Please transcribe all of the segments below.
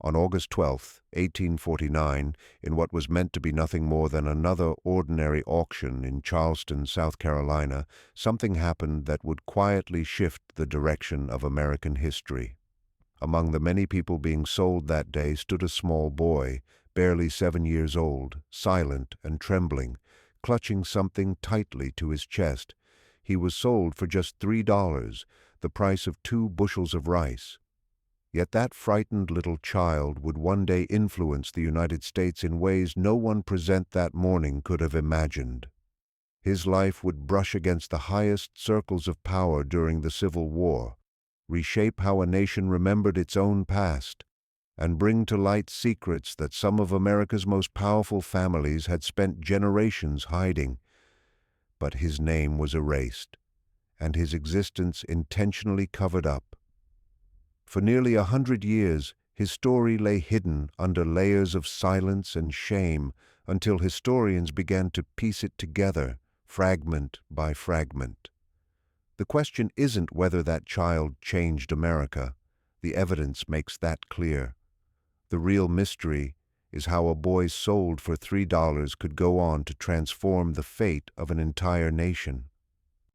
On August 12, 1849, in what was meant to be nothing more than another ordinary auction in Charleston, South Carolina, something happened that would quietly shift the direction of American history. Among the many people being sold that day stood a small boy, barely 7 years old, silent and trembling, clutching something tightly to his chest. He was sold for just $3, the price of 2 bushels of rice. Yet that frightened little child would one day influence the United States in ways no one present that morning could have imagined. His life would brush against the highest circles of power during the Civil War, reshape how a nation remembered its own past, and bring to light secrets that some of America's most powerful families had spent generations hiding. But his name was erased, and his existence intentionally covered up. For nearly 100 years, his story lay hidden under layers of silence and shame until historians began to piece it together, fragment by fragment. The question isn't whether that child changed America. The evidence makes that clear. The real mystery is how a boy sold for $3 could go on to transform the fate of an entire nation.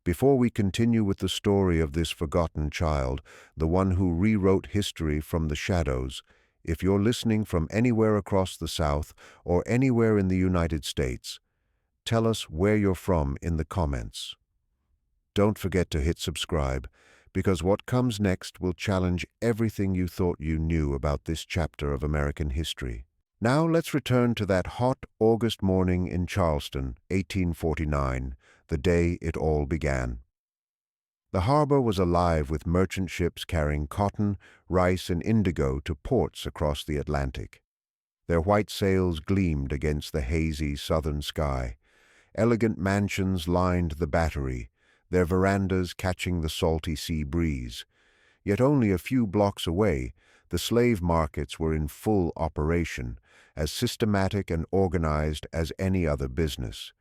Before we continue with the story of this forgotten child, the one who rewrote history from the shadows, if you're listening from anywhere across the South or anywhere in the United States, tell us where you're from in the comments. Don't forget to hit subscribe, because what comes next will challenge everything you thought you knew about this chapter of American history. Now let's return to that hot August morning in Charleston, 1849, the day it all began. The harbor was alive with merchant ships carrying cotton, rice, and indigo to ports across the Atlantic. Their white sails gleamed against the hazy southern sky. Elegant mansions lined the Battery, their verandas catching the salty sea breeze. Yet only a few blocks away, the slave markets were in full operation, as systematic and organized as any other business.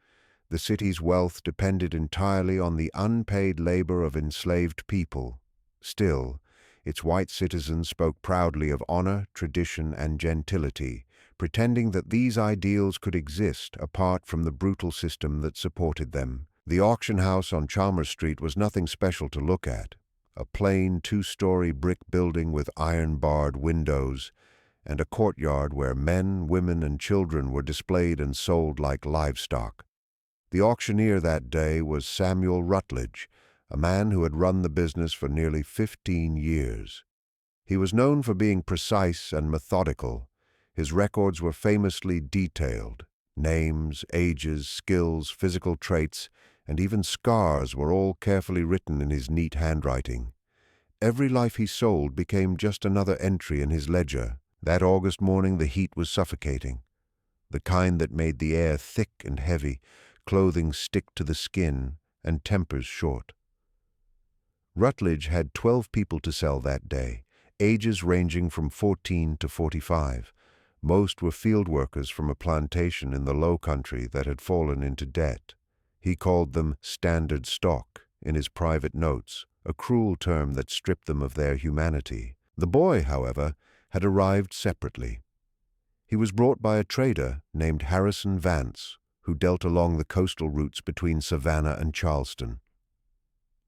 The city's wealth depended entirely on the unpaid labor of enslaved people. Still, its white citizens spoke proudly of honor, tradition, and gentility, pretending that these ideals could exist apart from the brutal system that supported them. The auction house on Chalmers Street was nothing special to look at. A plain 2-story brick building with iron-barred windows, and a courtyard where men, women, and children were displayed and sold like livestock. The auctioneer that day was Samuel Rutledge, a man who had run the business for nearly 15 years. He was known for being precise and methodical. His records were famously detailed. Names, ages, skills, physical traits, and even scars were all carefully written in his neat handwriting. Every life he sold became just another entry in his ledger. That August morning the heat was suffocating, the kind that made the air thick and heavy, clothing stick to the skin, and tempers short. Rutledge had 12 people to sell that day, ages ranging from 14 to 45. Most were field workers from a plantation in the Low Country that had fallen into debt. He called them standard stock in his private notes, a cruel term that stripped them of their humanity. The boy, however, had arrived separately. He was brought by a trader named Harrison Vance, who dealt along the coastal routes between Savannah and Charleston.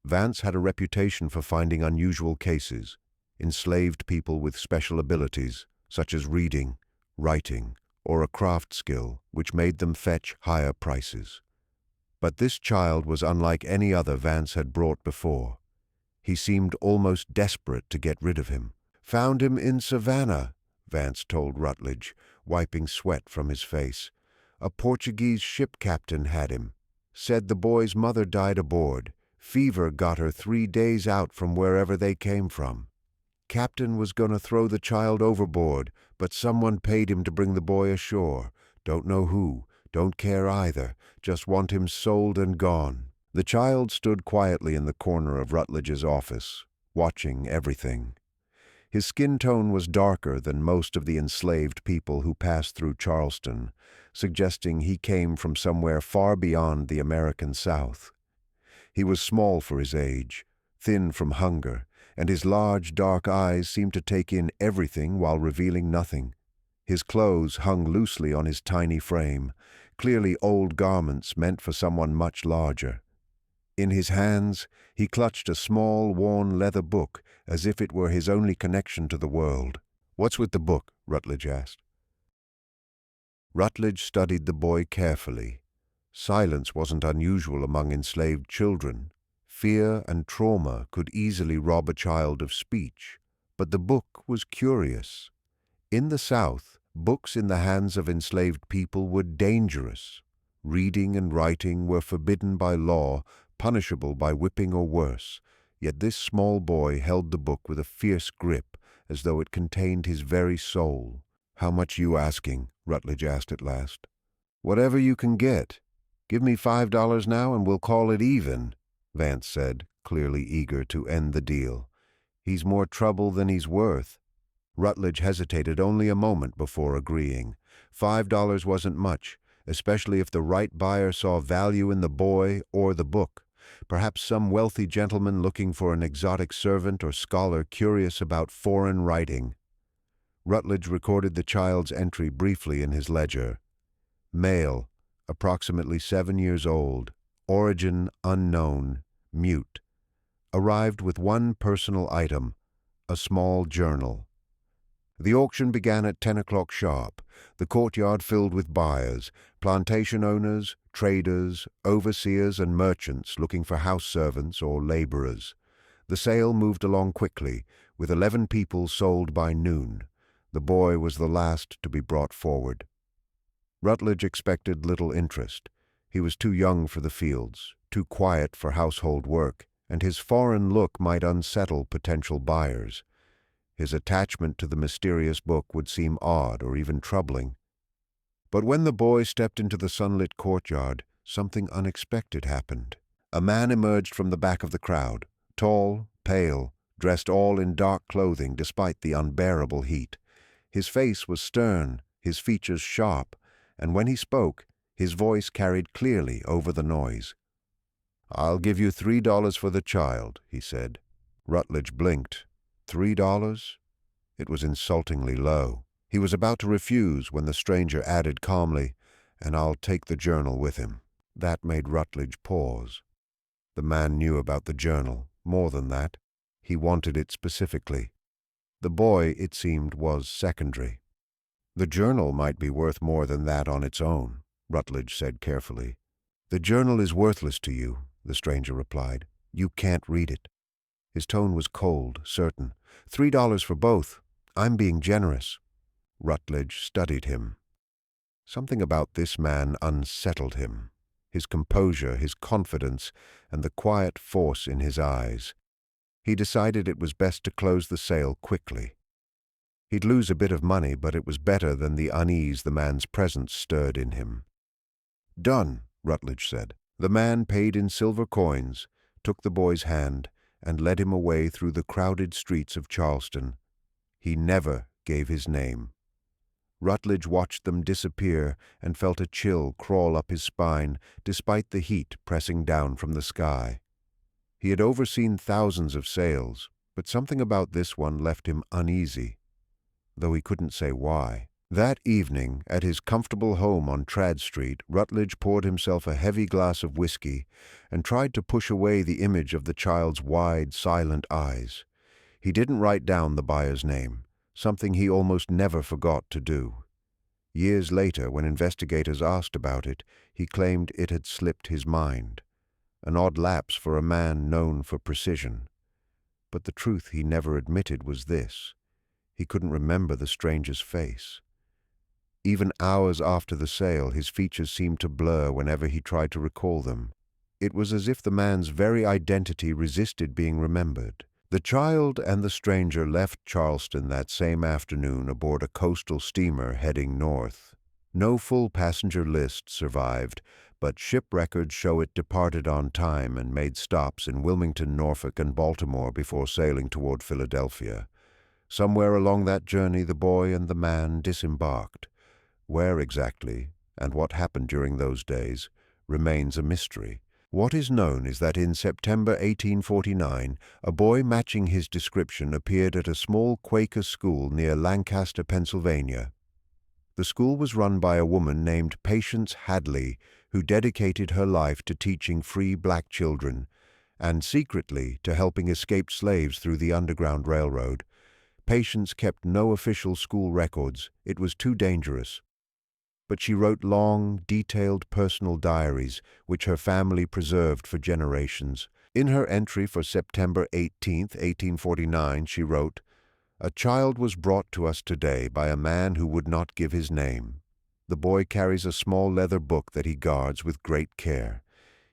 Vance had a reputation for finding unusual cases, enslaved people with special abilities, such as reading, writing, or a craft skill, which made them fetch higher prices. But this child was unlike any other Vance had brought before. He seemed almost desperate to get rid of him. "Found him in Savannah," Vance told Rutledge, wiping sweat from his face. "A Portuguese ship captain had him. Said the boy's mother died aboard. Fever got her 3 days out from wherever they came from. Captain was gonna throw the child overboard, but someone paid him to bring the boy ashore. Don't know who, don't care either, just want him sold and gone." The child stood quietly in the corner of Rutledge's office, watching everything. His skin tone was darker than most of the enslaved people who passed through Charleston, suggesting he came from somewhere far beyond the American South. He was small for his age, thin from hunger, and his large, dark eyes seemed to take in everything while revealing nothing. His clothes hung loosely on his tiny frame, clearly old garments meant for someone much larger. In his hands, he clutched a small, worn leather book, as if it were his only connection to the world. "What's with the book?" Rutledge asked. Rutledge studied the boy carefully. Silence wasn't unusual among enslaved children. Fear and trauma could easily rob a child of speech. But the book was curious. In the South, books in the hands of enslaved people were dangerous. Reading and writing were forbidden by law, punishable by whipping or worse. Yet this small boy held the book with a fierce grip, as though it contained his very soul. "How much you asking?" Rutledge asked at last. "Whatever you can get. Give me $5 now and we'll call it even," Vance said, clearly eager to end the deal. "He's more trouble than he's worth." Rutledge hesitated only a moment before agreeing. $5 wasn't much, especially if the right buyer saw value in the boy or the book. Perhaps some wealthy gentleman looking for an exotic servant or scholar curious about foreign writing. Rutledge recorded the child's entry briefly in his ledger. Male, approximately 7 years old, origin unknown, mute. Arrived with one personal item, a small journal. The auction began at 10 o'clock sharp, the courtyard filled with buyers, plantation owners, traders, overseers, and merchants looking for house servants or laborers. The sale moved along quickly, with 11 people sold by noon. The boy was the last to be brought forward. Rutledge expected little interest. He was too young for the fields, too quiet for household work, and his foreign look might unsettle potential buyers. His attachment to the mysterious book would seem odd or even troubling. But when the boy stepped into the sunlit courtyard, something unexpected happened. A man emerged from the back of the crowd, tall, pale, dressed all in dark clothing despite the unbearable heat. His face was stern, his features sharp, and when he spoke, his voice carried clearly over the noise. "I'll give you $3 for the child," he said. Rutledge blinked. $3? It was insultingly low. He was about to refuse when the stranger added calmly, "And I'll take the journal with him." That made Rutledge pause. The man knew about the journal, more than that. He wanted it specifically. The boy, it seemed, was secondary. "The journal might be worth more than that on its own," Rutledge said carefully. "The journal is worthless to you," the stranger replied. "You can't read it." His tone was cold, certain. $3 for both. I'm being generous." Rutledge studied him. Something about this man unsettled him. His composure, his confidence, and the quiet force in his eyes. He decided it was best to close the sale quickly. He'd lose a bit of money, but it was better than the unease the man's presence stirred in him. "Done," Rutledge said. The man paid in silver coins, took the boy's hand, and led him away through the crowded streets of Charleston. He never gave his name. Rutledge watched them disappear and felt a chill crawl up his spine despite the heat pressing down from the sky. He had overseen thousands of sales, but something about this one left him uneasy, though he couldn't say why. That evening, at his comfortable home on Trad Street, Rutledge poured himself a heavy glass of whiskey and tried to push away the image of the child's wide, silent eyes. He didn't write down the buyer's name, something he almost never forgot to do. Years later, when investigators asked about it, he claimed it had slipped his mind. An odd lapse for a man known for precision. But the truth he never admitted was this: he couldn't remember the stranger's face. Even hours after the sale, his features seemed to blur whenever he tried to recall them. It was as if the man's very identity resisted being remembered. The child and the stranger left Charleston that same afternoon aboard a coastal steamer heading north. No full passenger list survived, but ship records show it departed on time and made stops in Wilmington, Norfolk, and Baltimore before sailing toward Philadelphia. Somewhere along that journey, the boy and the man disembarked. Where exactly, and what happened during those days, remains a mystery. What is known is that in September 1849, a boy matching his description appeared at a small Quaker school near Lancaster, Pennsylvania. The school was run by a woman named Patience Hadley, who dedicated her life to teaching free black children, and secretly to helping escaped slaves through the Underground Railroad. Patience kept no official school records. It was too dangerous. But she wrote long, detailed personal diaries, which her family preserved for generations. In her entry for September 18, 1849, she wrote, "A child was brought to us today by a man who would not give his name. The boy carries a small leather book that he guards with great care.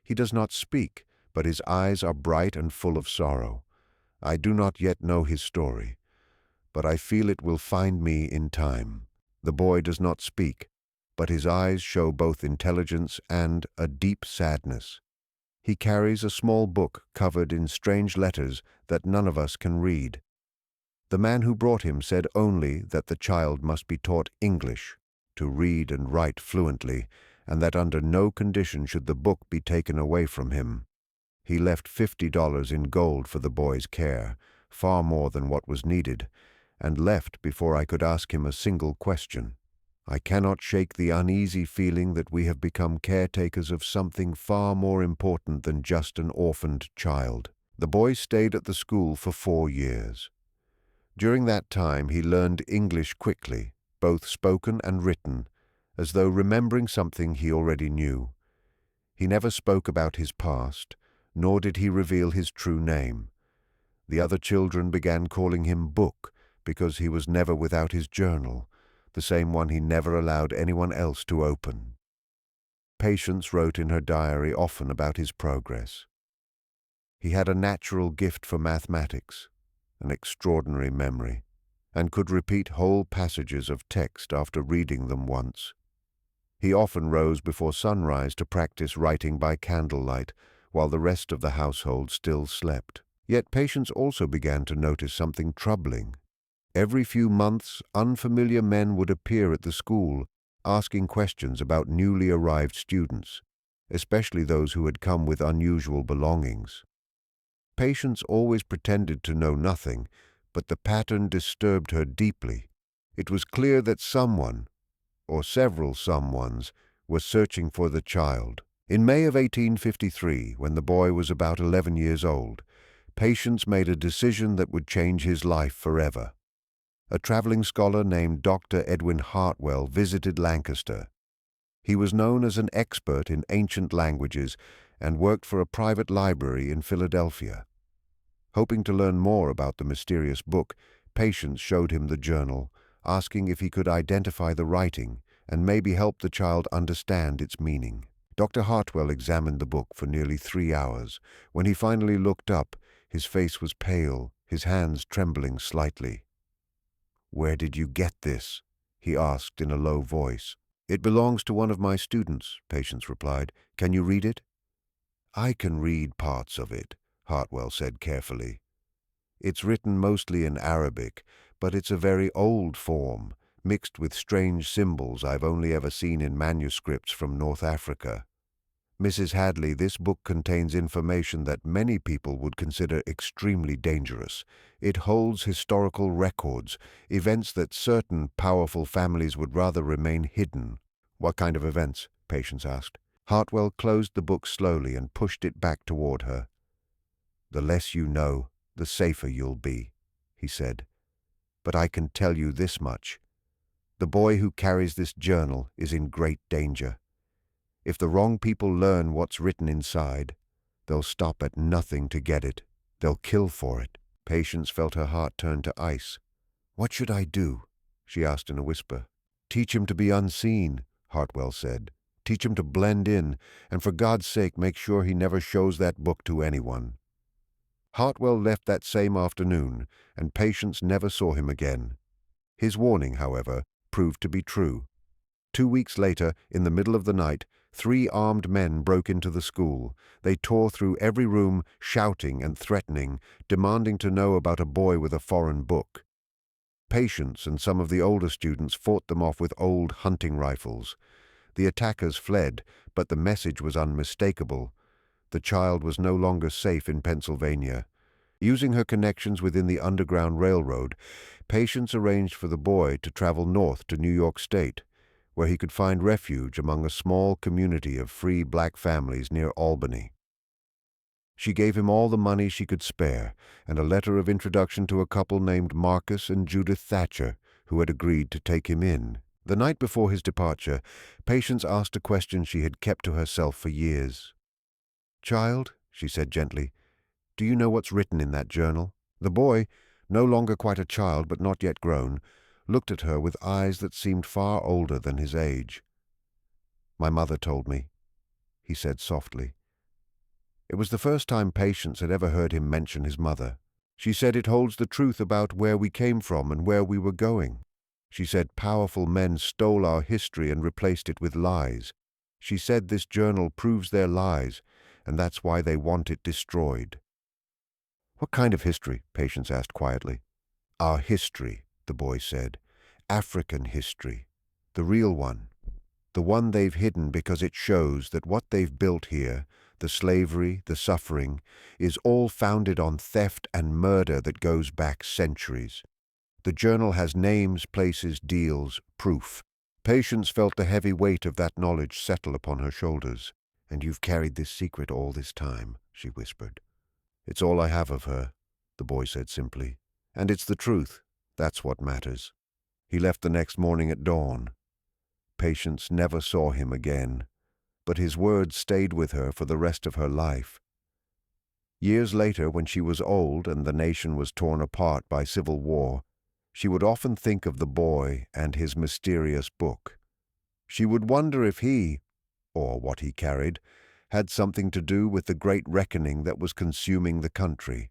He does not speak, but his eyes are bright and full of sorrow. I do not yet know his story, but I feel it will find me in time. The boy does not speak, but his eyes show both intelligence and a deep sadness. He carries a small book covered in strange letters that none of us can read. The man who brought him said only that the child must be taught English, to read and write fluently, and that under no condition should the book be taken away from him. He left $50 in gold for the boy's care, far more than what was needed, and left before I could ask him a single question. I cannot shake the uneasy feeling that we have become caretakers of something far more important than just an orphaned child." The boy stayed at the school for 4 years. During that time he learned English quickly, both spoken and written, as though remembering something he already knew. He never spoke about his past, nor did he reveal his true name. The other children began calling him Book because he was never without his journal, the same one he never allowed anyone else to open. Patience wrote in her diary often about his progress. He had a natural gift for mathematics, an extraordinary memory, and could repeat whole passages of text after reading them once. He often rose before sunrise to practice writing by candlelight, while the rest of the household still slept. Yet Patience also began to notice something troubling. Every few months, unfamiliar men would appear at the school, asking questions about newly arrived students, especially those who had come with unusual belongings. Patience always pretended to know nothing, but the pattern disturbed her deeply. It was clear that someone, or several someones, were searching for the child. In May of 1853, when the boy was about 11 years old, Patience made a decision that would change his life forever. A traveling scholar named Dr. Edwin Hartwell visited Lancaster. He was known as an expert in ancient languages and worked for a private library in Philadelphia. Hoping to learn more about the mysterious book, Patience showed him the journal, asking if he could identify the writing and maybe help the child understand its meaning. Dr. Hartwell examined the book for nearly 3 hours. When he finally looked up, his face was pale, his hands trembling slightly. "Where did you get this?" he asked in a low voice. "It belongs to one of my students," Patience replied. "Can you read it?" "I can read parts of it," Hartwell said carefully. "It's written mostly in Arabic, but it's a very old form, mixed with strange symbols I've only ever seen in manuscripts from North Africa. Mrs. Hadley, this book contains information that many people would consider extremely dangerous. It holds historical records, events that certain powerful families would rather remain hidden." "What kind of events?" Patience asked. Hartwell closed the book slowly and pushed it back toward her. "The less you know, the safer you'll be," he said. "But I can tell you this much. The boy who carries this journal is in great danger. If the wrong people learn what's written inside, they'll stop at nothing to get it. They'll kill for it." Patience felt her heart turn to ice. "What should I do?" she asked in a whisper. "Teach him to be unseen," Hartwell said. "Teach him to blend in, and for God's sake make sure he never shows that book to anyone." Hartwell left that same afternoon, and Patience never saw him again. His warning, however, proved to be true. 2 weeks later, in the middle of the night, 3 armed men broke into the school. They tore through every room, shouting and threatening, demanding to know about a boy with a foreign book. Patience and some of the older students fought them off with old hunting rifles. The attackers fled, but the message was unmistakable. The child was no longer safe in Pennsylvania. Using her connections within the Underground Railroad, Patience arranged for the boy to travel north to New York State, where he could find refuge among a small community of free black families near Albany. She gave him all the money she could spare and a letter of introduction to a couple named Marcus and Judith Thatcher, who had agreed to take him in. The night before his departure, Patience asked a question she had kept to herself for years. "Child," she said gently, "do you know what's written in that journal?" The boy, no longer quite a child but not yet grown, looked at her with eyes that seemed far older than his age. "My mother told me," he said softly. It was the first time Patience had ever heard him mention his mother. "She said it holds the truth about where we came from and where we were going. She said powerful men stole our history and replaced it with lies. She said this journal proves their lies, and that's why they want it destroyed." "What kind of history?" Patience asked quietly. "Our history," the boy said. "African history. The real one. The one they've hidden because it shows that what they've built here, the slavery, the suffering, is all founded on theft and murder that goes back centuries. The journal has names, places, deals, proof." Patience felt the heavy weight of that knowledge settle upon her shoulders. "And you've carried this secret all this time," she whispered. "It's all I have of her," the boy said simply. "And it's the truth. That's what matters." He left the next morning at dawn. Patience never saw him again, but his words stayed with her for the rest of her life. Years later, when she was old and the nation was torn apart by civil war, she would often think of the boy and his mysterious book. She would wonder if he, or what he carried, had something to do with the great reckoning that was consuming the country.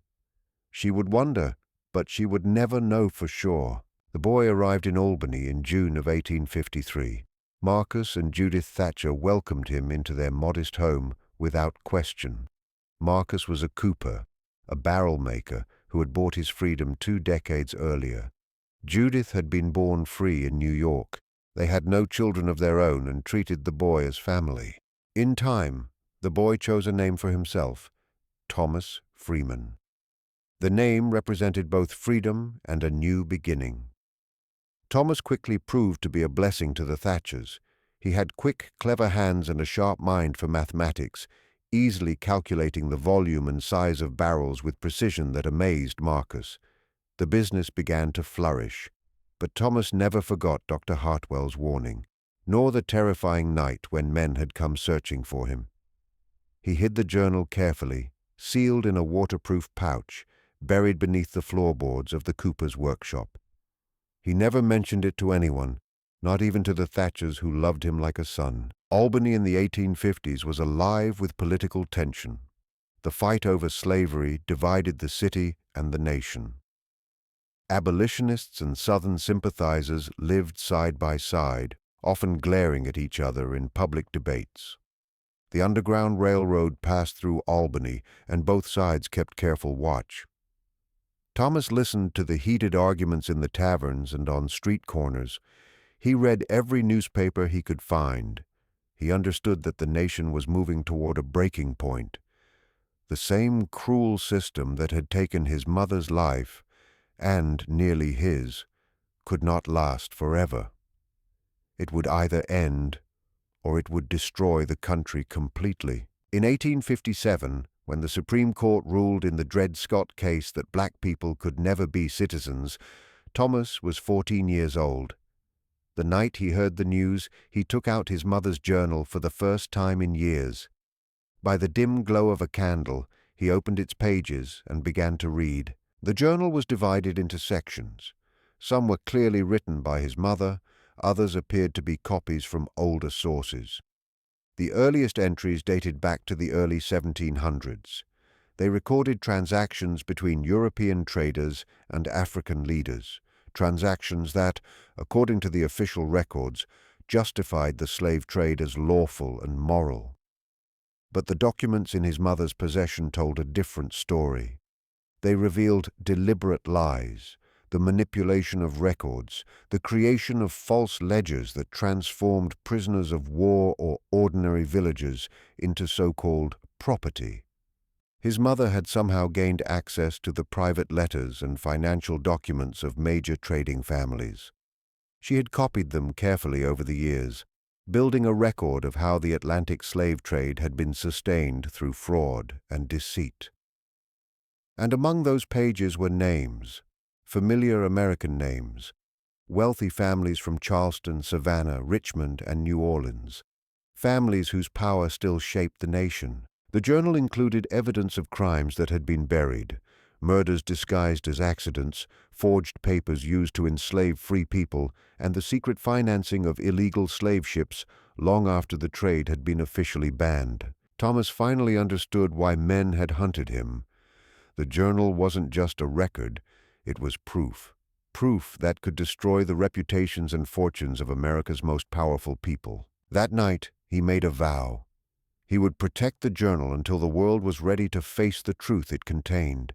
She would wonder, but she would never know for sure. The boy arrived in Albany in June of 1853. Marcus and Judith Thatcher welcomed him into their modest home without question. Marcus was a cooper, a barrel maker who had bought his freedom 2 decades earlier. Judith had been born free in New York. They had no children of their own and treated the boy as family. In time, the boy chose a name for himself, Thomas Freeman. The name represented both freedom and a new beginning. Thomas quickly proved to be a blessing to the Thatchers. He had quick, clever hands and a sharp mind for mathematics, easily calculating the volume and size of barrels with precision that amazed Marcus. The business began to flourish, but Thomas never forgot Dr. Hartwell's warning, nor the terrifying night when men had come searching for him. He hid the journal carefully, sealed in a waterproof pouch, buried beneath the floorboards of the cooper's workshop. He never mentioned it to anyone, not even to the Thatchers who loved him like a son. Albany in the 1850s was alive with political tension. The fight over slavery divided the city and the nation. Abolitionists and Southern sympathizers lived side by side, often glaring at each other in public debates. The Underground Railroad passed through Albany, and both sides kept careful watch. Thomas listened to the heated arguments in the taverns and on street corners. He read every newspaper he could find. He understood that the nation was moving toward a breaking point. The same cruel system that had taken his mother's life, and nearly his, could not last forever. It would either end, or it would destroy the country completely. In 1857, when the Supreme Court ruled in the Dred Scott case that black people could never be citizens, Thomas was 14 years old. The night he heard the news, he took out his mother's journal for the first time in years. By the dim glow of a candle, he opened its pages and began to read. The journal was divided into sections. Some were clearly written by his mother, others appeared to be copies from older sources. The earliest entries dated back to the early 1700s. They recorded transactions between European traders and African leaders, transactions that, according to the official records, justified the slave trade as lawful and moral. But the documents in his mother's possession told a different story. They revealed deliberate lies, the manipulation of records, the creation of false ledgers that transformed prisoners of war or ordinary villagers into so-called property. His mother had somehow gained access to the private letters and financial documents of major trading families. She had copied them carefully over the years, building a record of how the Atlantic slave trade had been sustained through fraud and deceit. And among those pages were names, familiar American names, wealthy families from Charleston, Savannah, Richmond, and New Orleans, families whose power still shaped the nation. The journal included evidence of crimes that had been buried, murders disguised as accidents, forged papers used to enslave free people, and the secret financing of illegal slave ships long after the trade had been officially banned. Thomas finally understood why men had hunted him. The journal wasn't just a record, it was proof. Proof that could destroy the reputations and fortunes of America's most powerful people. That night, he made a vow. He would protect the journal until the world was ready to face the truth it contained.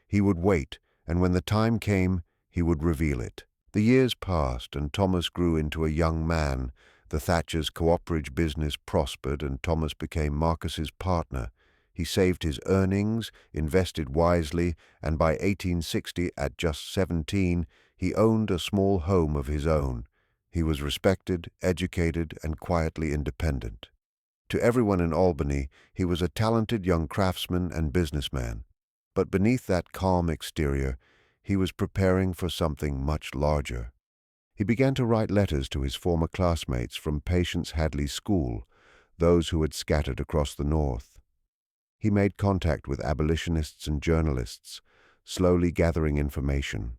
He would wait, and when the time came, he would reveal it. The years passed, and Thomas grew into a young man. The Thatchers' cooperative business prospered, and Thomas became Marcus's partner. He saved his earnings, invested wisely, and by 1860, at just 17, he owned a small home of his own. He was respected, educated, and quietly independent. To everyone in Albany, he was a talented young craftsman and businessman. But beneath that calm exterior, he was preparing for something much larger. He began to write letters to his former classmates from Patience Hadley's school, those who had scattered across the North. He made contact with abolitionists and journalists, slowly gathering information.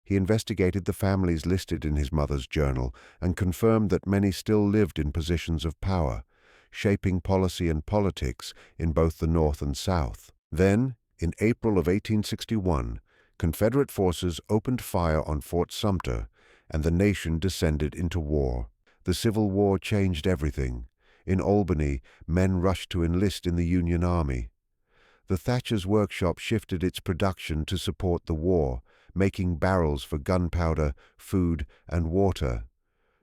He investigated the families listed in his mother's journal and confirmed that many still lived in positions of power, shaping policy and politics in both the North and South. Then, in April of 1861, Confederate forces opened fire on Fort Sumter, and the nation descended into war. The Civil War changed everything. In Albany, men rushed to enlist in the Union Army. The Thatchers' workshop shifted its production to support the war, making barrels for gunpowder, food, and water.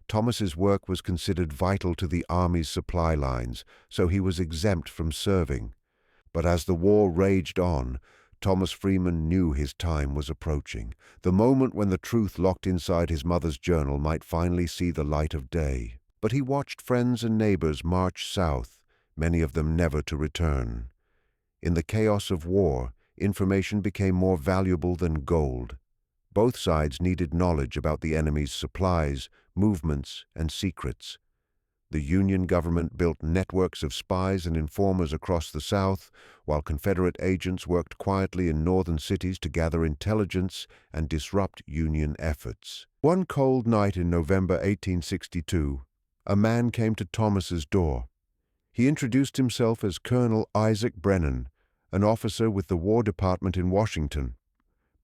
Thomas's work was considered vital to the Army's supply lines, so he was exempt from serving. But as the war raged on, Thomas Freeman knew his time was approaching. The moment when the truth locked inside his mother's journal might finally see the light of day. But he watched friends and neighbors march south, many of them never to return. In the chaos of war, information became more valuable than gold. Both sides needed knowledge about the enemy's supplies, movements, and secrets. The Union government built networks of spies and informers across the South, while Confederate agents worked quietly in northern cities to gather intelligence and disrupt Union efforts. One cold night in November 1862, a man came to Thomas's door. He introduced himself as Colonel Isaac Brennan, an officer with the War Department in Washington.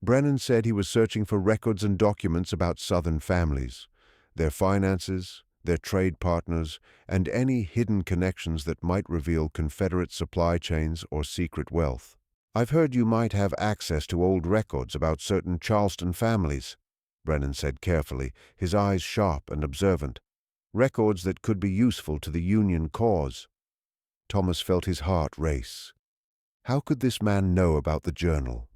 Brennan said he was searching for records and documents about Southern families, their finances, their trade partners, and any hidden connections that might reveal Confederate supply chains or secret wealth. "I've heard you might have access to old records about certain Charleston families," Brennan said carefully, his eyes sharp and observant. "Records that could be useful to the Union cause." Thomas felt his heart race. How could this man know about the journal?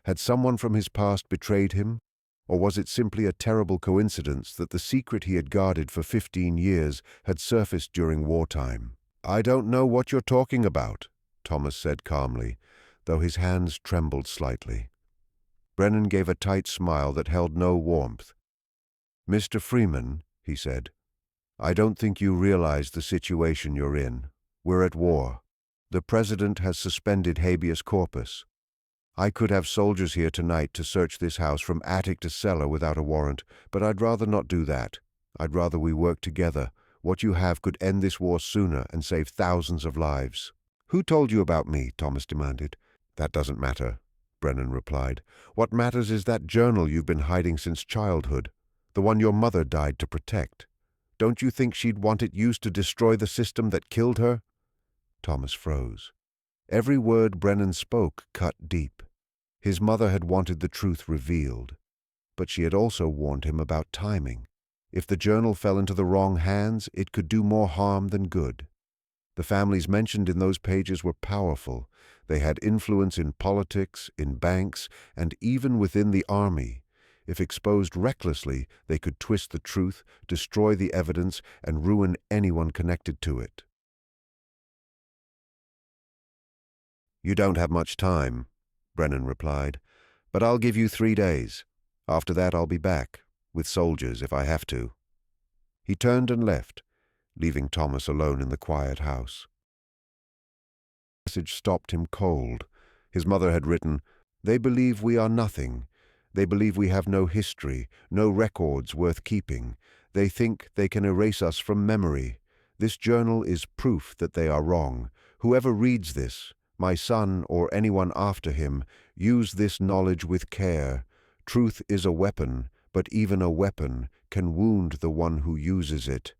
Had someone from his past betrayed him? Or was it simply a terrible coincidence that the secret he had guarded for 15 years had surfaced during wartime? "I don't know what you're talking about," Thomas said calmly, though his hands trembled slightly. Brennan gave a tight smile that held no warmth. "Mr. Freeman," he said, "I don't think you realize the situation you're in. We're at war. The President has suspended habeas corpus. I could have soldiers here tonight to search this house from attic to cellar without a warrant, but I'd rather not do that. I'd rather we work together. What you have could end this war sooner and save thousands of lives." "Who told you about me?" Thomas demanded. "That doesn't matter," Brennan replied. "What matters is that journal you've been hiding since childhood, the one your mother died to protect. Don't you think she'd want it used to destroy the system that killed her?" Thomas froze. Every word Brennan spoke cut deep. His mother had wanted the truth revealed. But she had also warned him about timing. If the journal fell into the wrong hands, it could do more harm than good. The families mentioned in those pages were powerful. They had influence in politics, in banks, and even within the army. If exposed recklessly, they could twist the truth, destroy the evidence, and ruin anyone connected to it. "You don't have much time," Brennan replied, "but I'll give you 3 days. After that I'll be back, with soldiers if I have to." He turned and left, leaving Thomas alone in the quiet house. The message stopped him cold. His mother had written, "They believe we are nothing. They believe we have no history, no records worth keeping. They think they can erase us from memory. This journal is proof that they are wrong. Whoever reads this, my son or anyone after him, use this knowledge with care. Truth is a weapon, but even a weapon can wound the one who uses it.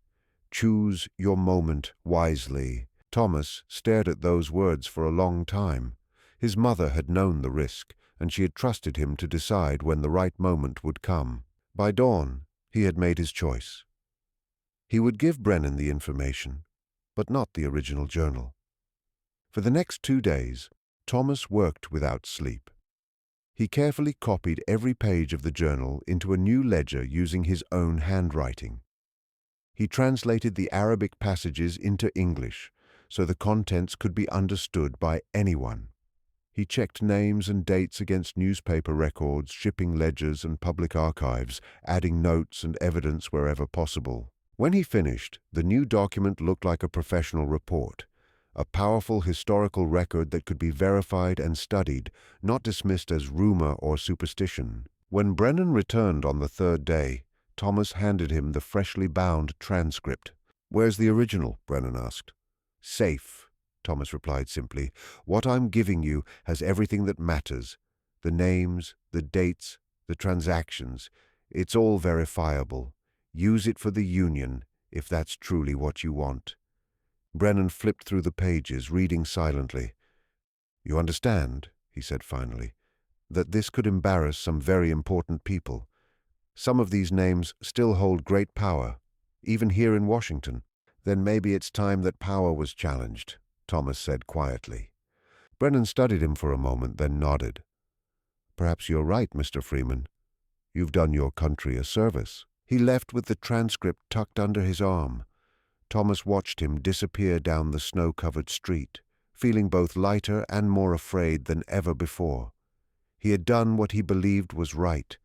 Choose your moment wisely." Thomas stared at those words for a long time. His mother had known the risk, and she had trusted him to decide when the right moment would come. By dawn, he had made his choice. He would give Brennan the information, but not the original journal. For the next 2 days, Thomas worked without sleep. He carefully copied every page of the journal into a new ledger using his own handwriting. He translated the Arabic passages into English, so the contents could be understood by anyone. He checked names and dates against newspaper records, shipping ledgers, and public archives, adding notes and evidence wherever possible. When he finished, the new document looked like a professional report, a powerful historical record that could be verified and studied, not dismissed as rumor or superstition. When Brennan returned on the 3rd day, Thomas handed him the freshly bound transcript. "Where's the original?" Brennan asked. "Safe," Thomas replied simply. "What I'm giving you has everything that matters. The names, the dates, the transactions. It's all verifiable. Use it for the Union, if that's truly what you want." Brennan flipped through the pages, reading silently. "You understand," he said finally, "that this could embarrass some very important people. Some of these names still hold great power, even here in Washington." "Then maybe it's time that power was challenged," Thomas said quietly. Brennan studied him for a moment, then nodded. "Perhaps you're right, Mr. Freeman. You've done your country a service." He left with the transcript tucked under his arm. Thomas watched him disappear down the snow-covered street, feeling both lighter and more afraid than ever before. He had done what he believed was right.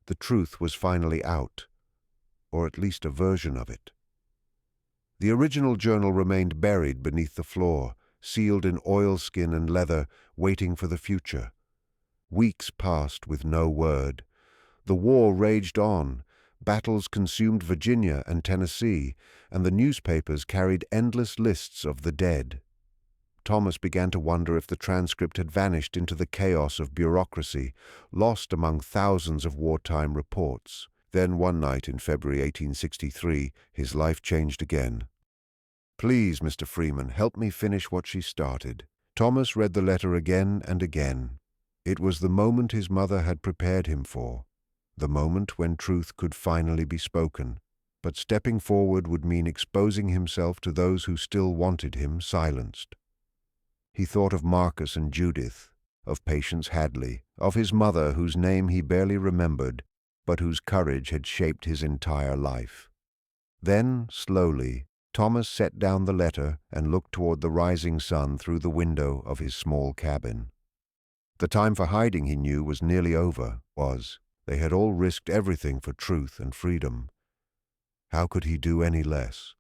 The truth was finally out, or at least a version of it. The original journal remained buried beneath the floor, sealed in oilskin and leather, waiting for the future. Weeks passed with no word. The war raged on. Battles consumed Virginia and Tennessee, and the newspapers carried endless lists of the dead. Thomas began to wonder if the transcript had vanished into the chaos of bureaucracy, lost among thousands of wartime reports. Then one night in February 1863, his life changed again. "Please, Mr. Freeman, help me finish what she started." Thomas read the letter again and again. It was the moment his mother had prepared him for, the moment when truth could finally be spoken. But stepping forward would mean exposing himself to those who still wanted him silenced. He thought of Marcus and Judith, of Patience Hadley, of his mother whose name he barely remembered, but whose courage had shaped his entire life. Then, slowly, Thomas set down the letter and looked toward the rising sun through the window of his small cabin. The time for hiding, he knew, was nearly over. They had all risked everything for truth and freedom. How could he do any less?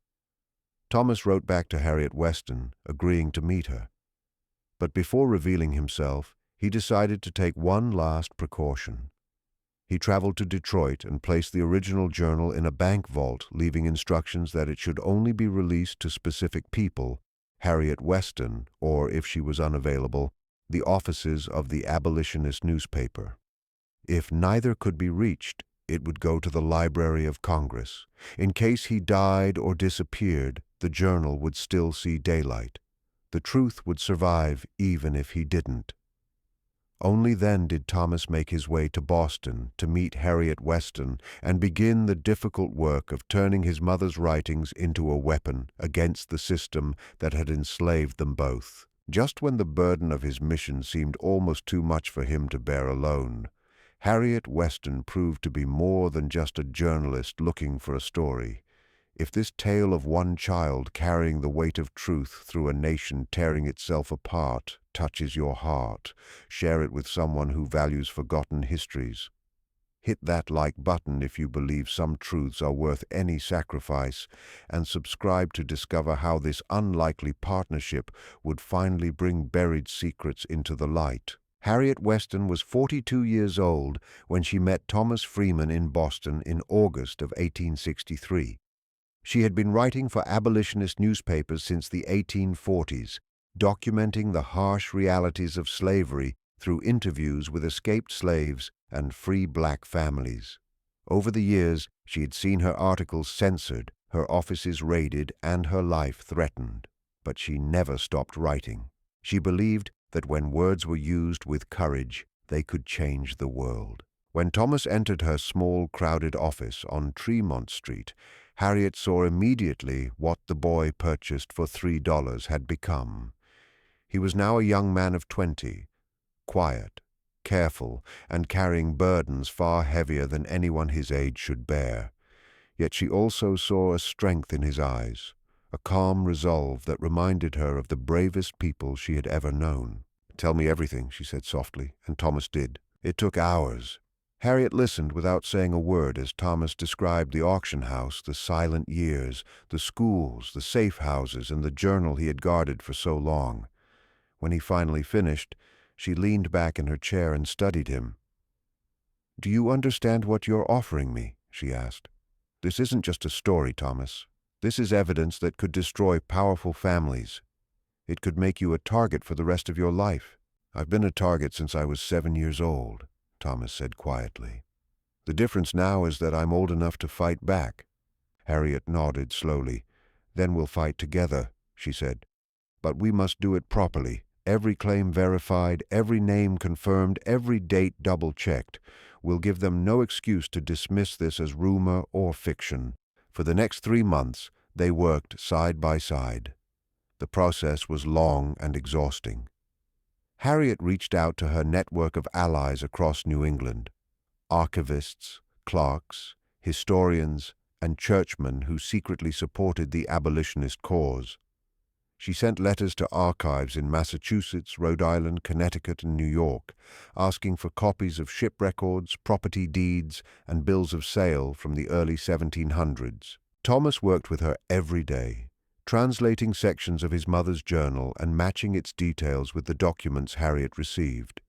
Thomas wrote back to Harriet Weston, agreeing to meet her. But before revealing himself, he decided to take one last precaution. He traveled to Detroit and placed the original journal in a bank vault, leaving instructions that it should only be released to specific people, Harriet Weston, or, if she was unavailable, the offices of the abolitionist newspaper. If neither could be reached, it would go to the Library of Congress. In case he died or disappeared, the journal would still see daylight. The truth would survive even if he didn't. Only then did Thomas make his way to Boston to meet Harriet Weston and begin the difficult work of turning his mother's writings into a weapon against the system that had enslaved them both. Just when the burden of his mission seemed almost too much for him to bear alone, Harriet Weston proved to be more than just a journalist looking for a story. If this tale of one child carrying the weight of truth through a nation tearing itself apart touches your heart, share it with someone who values forgotten histories. Hit that like button if you believe some truths are worth any sacrifice, and subscribe to discover how this unlikely partnership would finally bring buried secrets into the light. Harriet Weston was 42 years old when she met Thomas Freeman in Boston in August of 1863. She had been writing for abolitionist newspapers since the 1840s, documenting the harsh realities of slavery through interviews with escaped slaves and free black families. Over the years, she had seen her articles censored, her offices raided, and her life threatened. But she never stopped writing. She believed that when words were used with courage, they could change the world. When Thomas entered her small, crowded office on Tremont Street, Harriet saw immediately what the boy purchased for $3 had become. He was now a young man of 20, quiet, careful, and carrying burdens far heavier than anyone his age should bear. Yet she also saw a strength in his eyes, a calm resolve that reminded her of the bravest people she had ever known. "Tell me everything," she said softly, and Thomas did. It took hours. Harriet listened without saying a word as Thomas described the auction house, the silent years, the schools, the safe houses, and the journal he had guarded for so long. When he finally finished, she leaned back in her chair and studied him. "Do you understand what you're offering me?" she asked. "This isn't just a story, Thomas. This is evidence that could destroy powerful families. It could make you a target for the rest of your life." "I've been a target since I was 7 years old," Thomas said quietly. "The difference now is that I'm old enough to fight back." Harriet nodded slowly. "Then we'll fight together," she said. "But we must do it properly. Every claim verified, every name confirmed, every date double-checked. We'll give them no excuse to dismiss this as rumor or fiction." For the next 3 months, they worked side by side. The process was long and exhausting. Harriet reached out to her network of allies across New England, archivists, clerks, historians, and churchmen who secretly supported the abolitionist cause. She sent letters to archives in Massachusetts, Rhode Island, Connecticut, and New York, asking for copies of ship records, property deeds, and bills of sale from the early 1700s. Thomas worked with her every day, translating sections of his mother's journal and matching its details with the documents Harriet received.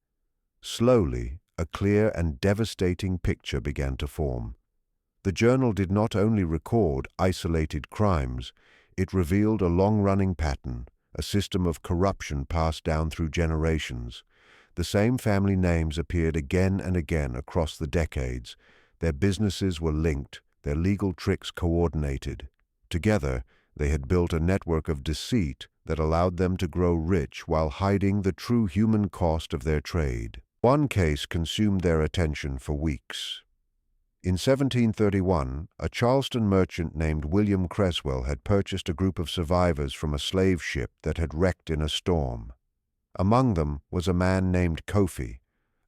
Slowly, a clear and devastating picture began to form. The journal did not only record isolated crimes, it revealed a long-running pattern, a system of corruption passed down through generations. The same family names appeared again and again across the decades. Their businesses were linked, their legal tricks coordinated. Together, they had built a network of deceit that allowed them to grow rich while hiding the true human cost of their trade. One case consumed their attention for weeks. In 1731, a Charleston merchant named William Creswell had purchased a group of survivors from a slave ship that had wrecked in a storm. Among them was a man named Kofi,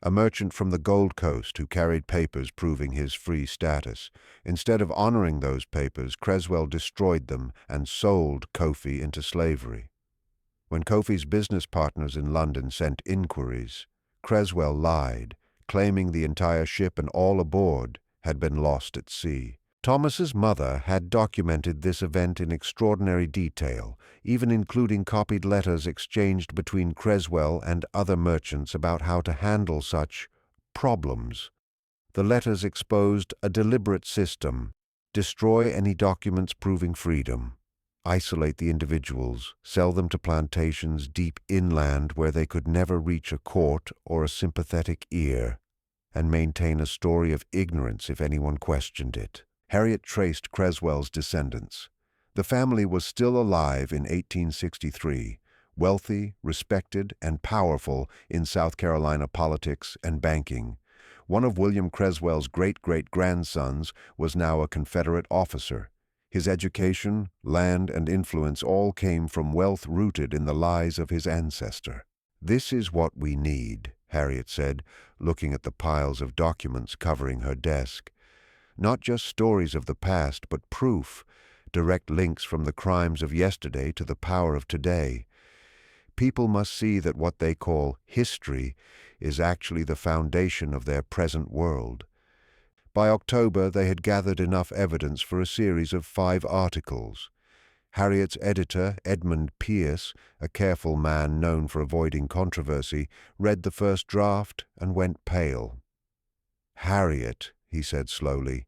a merchant from the Gold Coast who carried papers proving his free status. Instead of honoring those papers, Creswell destroyed them and sold Kofi into slavery. When Kofi's business partners in London sent inquiries, Creswell lied, claiming the entire ship and all aboard had been lost at sea. Thomas's mother had documented this event in extraordinary detail, even including copied letters exchanged between Creswell and other merchants about how to handle such problems. The letters exposed a deliberate system: destroy any documents proving freedom, isolate the individuals, sell them to plantations deep inland where they could never reach a court or a sympathetic ear, and maintain a story of ignorance if anyone questioned it. Harriet traced Creswell's descendants. The family was still alive in 1863, wealthy, respected, and powerful in South Carolina politics and banking. One of William Creswell's great-great-grandsons was now a Confederate officer. His education, land, and influence all came from wealth rooted in the lies of his ancestor. "This is what we need," Harriet said, looking at the piles of documents covering her desk. "Not just stories of the past, but proof, direct links from the crimes of yesterday to the power of today. People must see that what they call history is actually the foundation of their present world." By October, they had gathered enough evidence for a series of 5 articles. Harriet's editor, Edmund Pierce, a careful man known for avoiding controversy, read the first draft and went pale. "Harriet," he said slowly,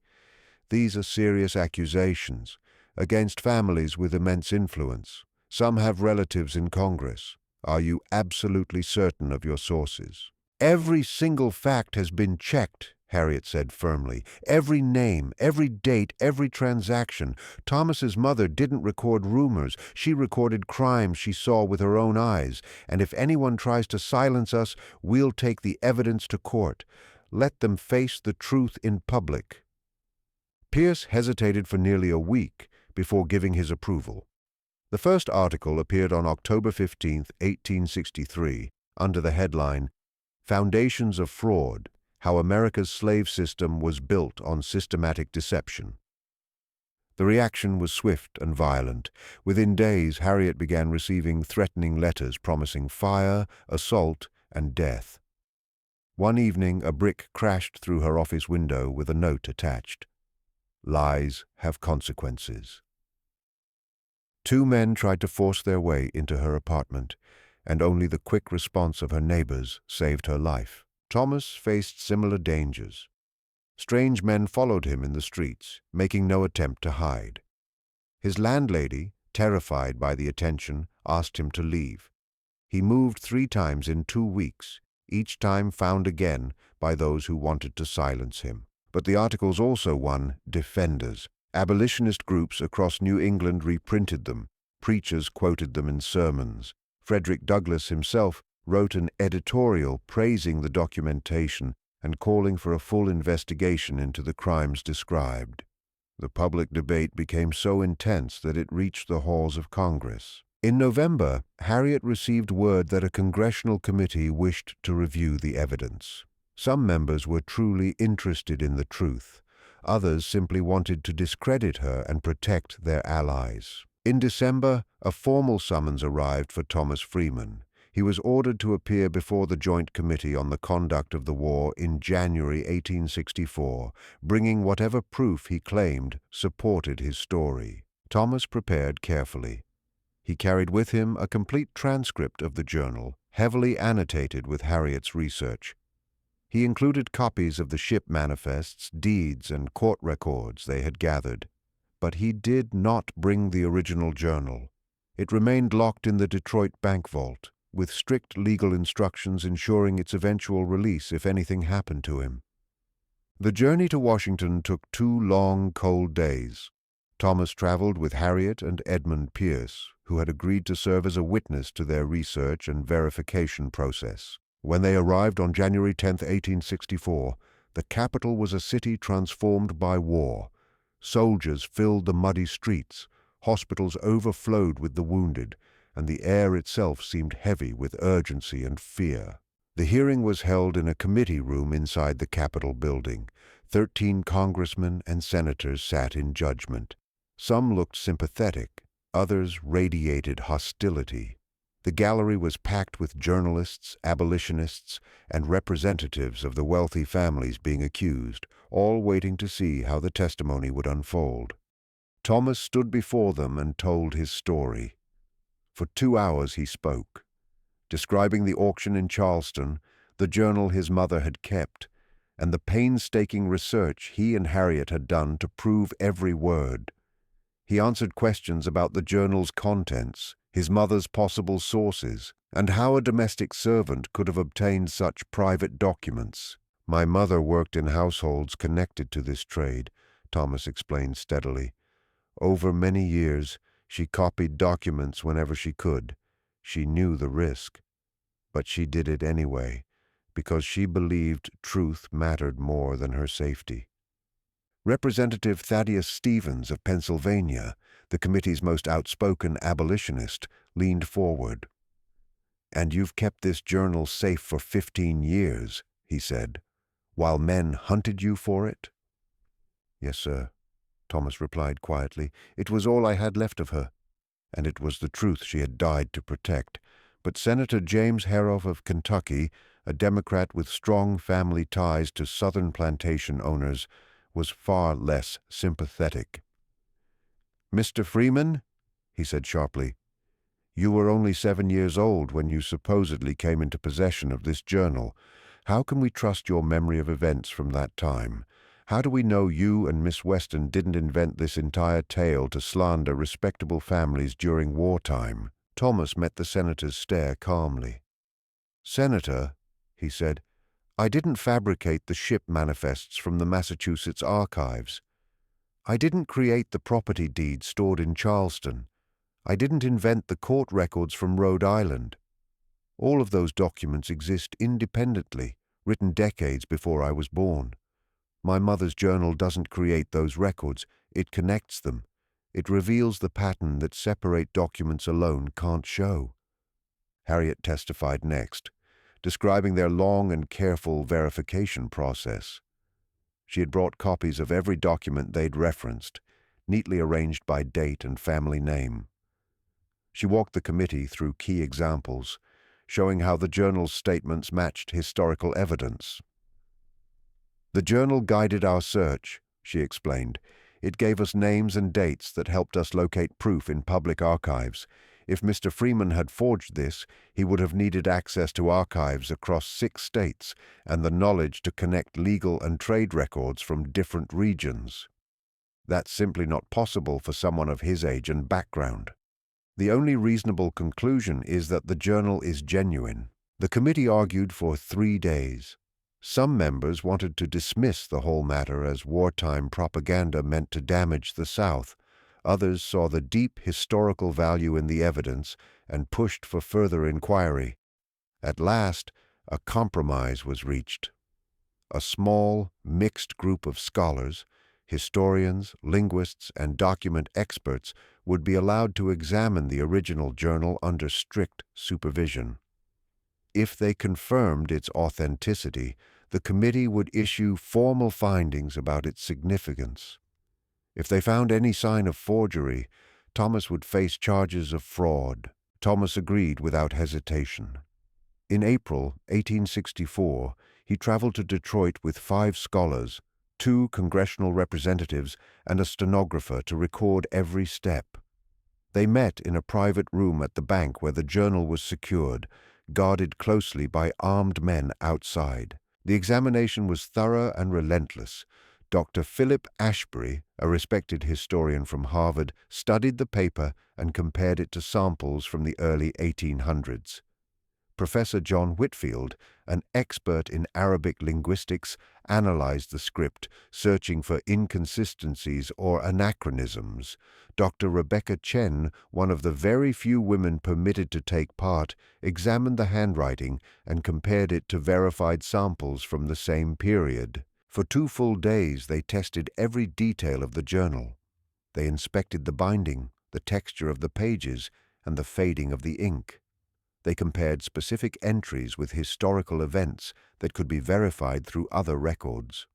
"these are serious accusations against families with immense influence. Some have relatives in Congress. Are you absolutely certain of your sources?" "Every single fact has been checked," Harriet said firmly. "Every name, every date, every transaction. Thomas's mother didn't record rumors. She recorded crimes she saw with her own eyes. And if anyone tries to silence us, we'll take the evidence to court. Let them face the truth in public." Pierce hesitated for nearly a week before giving his approval. The first article appeared on October 15, 1863, under the headline, "Foundations of Fraud: How America's Slave System Was Built on Systematic Deception." The reaction was swift and violent. Within days, Harriet began receiving threatening letters promising fire, assault, and death. One evening, a brick crashed through her office window with a note attached. "Lies have consequences." 2 men tried to force their way into her apartment, and only the quick response of her neighbors saved her life. Thomas faced similar dangers. Strange men followed him in the streets, making no attempt to hide. His landlady, terrified by the attention, asked him to leave. He moved 3 times in 2 weeks, each time found again by those who wanted to silence him. But the articles also won defenders. Abolitionist groups across New England reprinted them. Preachers quoted them in sermons. Frederick Douglass himself wrote an editorial praising the documentation and calling for a full investigation into the crimes described. The public debate became so intense that it reached the halls of Congress. In November, Harriet received word that a congressional committee wished to review the evidence. Some members were truly interested in the truth. Others simply wanted to discredit her and protect their allies. In December, a formal summons arrived for Thomas Freeman. He was ordered to appear before the Joint Committee on the Conduct of the War in January 1864, bringing whatever proof he claimed supported his story. Thomas prepared carefully. He carried with him a complete transcript of the journal, heavily annotated with Harriet's research. He included copies of the ship manifests, deeds, and court records they had gathered. But he did not bring the original journal. It remained locked in the Detroit bank vault, with strict legal instructions ensuring its eventual release if anything happened to him. The journey to Washington took 2 long, cold days. Thomas traveled with Harriet and Edmund Pierce, who had agreed to serve as a witness to their research and verification process. When they arrived on January 10, 1864, the capital was a city transformed by war. Soldiers filled the muddy streets, hospitals overflowed with the wounded, and the air itself seemed heavy with urgency and fear. The hearing was held in a committee room inside the Capitol building. 13 congressmen and senators sat in judgment. Some looked sympathetic, others radiated hostility. The gallery was packed with journalists, abolitionists, and representatives of the wealthy families being accused, all waiting to see how the testimony would unfold. Thomas stood before them and told his story. For 2 hours he spoke, describing the auction in Charleston, the journal his mother had kept, and the painstaking research he and Harriet had done to prove every word. He answered questions about the journal's contents, his mother's possible sources, and how a domestic servant could have obtained such private documents. "My mother worked in households connected to this trade," Thomas explained steadily. "Over many years, she copied documents whenever she could. She knew the risk, but she did it anyway, because she believed truth mattered more than her safety. Representative Thaddeus Stevens of Pennsylvania, the committee's most outspoken abolitionist, leaned forward. "And you've kept this journal safe for 15 years, he said, "while men hunted you for it?" "Yes, sir," Thomas replied quietly. "It was all I had left of her, and it was the truth she had died to protect. But Senator James Haroff of Kentucky, a Democrat with strong family ties to Southern plantation owners, was far less sympathetic. "Mr. Freeman," he said sharply, "you were only 7 years old when you supposedly came into possession of this journal. How can we trust your memory of events from that time? How do we know you and Miss Weston didn't invent this entire tale to slander respectable families during wartime?" Thomas met the senator's stare calmly. "Senator," he said, "I didn't fabricate the ship manifests from the Massachusetts archives. I didn't create the property deeds stored in Charleston. I didn't invent the court records from Rhode Island. All of those documents exist independently, written decades before I was born. My mother's journal doesn't create those records, it connects them. It reveals the pattern that separate documents alone can't show." Harriet testified next, describing their long and careful verification process. She had brought copies of every document they'd referenced, neatly arranged by date and family name. She walked the committee through key examples, showing how the journal's statements matched historical evidence. "The journal guided our search," she explained. "It gave us names and dates that helped us locate proof in public archives. If Mr. Freeman had forged this, he would have needed access to archives across 6 states and the knowledge to connect legal and trade records from different regions. That's simply not possible for someone of his age and background. The only reasonable conclusion is that the journal is genuine." The committee argued for 3 days. Some members wanted to dismiss the whole matter as wartime propaganda meant to damage the South. Others saw the deep historical value in the evidence and pushed for further inquiry. At last, a compromise was reached. A small, mixed group of scholars, historians, linguists, and document experts would be allowed to examine the original journal under strict supervision. If they confirmed its authenticity, the committee would issue formal findings about its significance. If they found any sign of forgery, Thomas would face charges of fraud. Thomas agreed without hesitation. In April 1864, he traveled to Detroit with 5 scholars, 2 congressional representatives, and a stenographer to record every step. They met in a private room at the bank where the journal was secured, guarded closely by armed men outside. The examination was thorough and relentless. Dr. Philip Ashbury, a respected historian from Harvard, studied the paper and compared it to samples from the early 1800s. Professor John Whitfield, an expert in Arabic linguistics, analyzed the script, searching for inconsistencies or anachronisms. Dr. Rebecca Chen, one of the very few women permitted to take part, examined the handwriting and compared it to verified samples from the same period. For 2 full days they tested every detail of the journal. They inspected the binding, the texture of the pages, and the fading of the ink. They compared specific entries with historical events that could be verified through other records.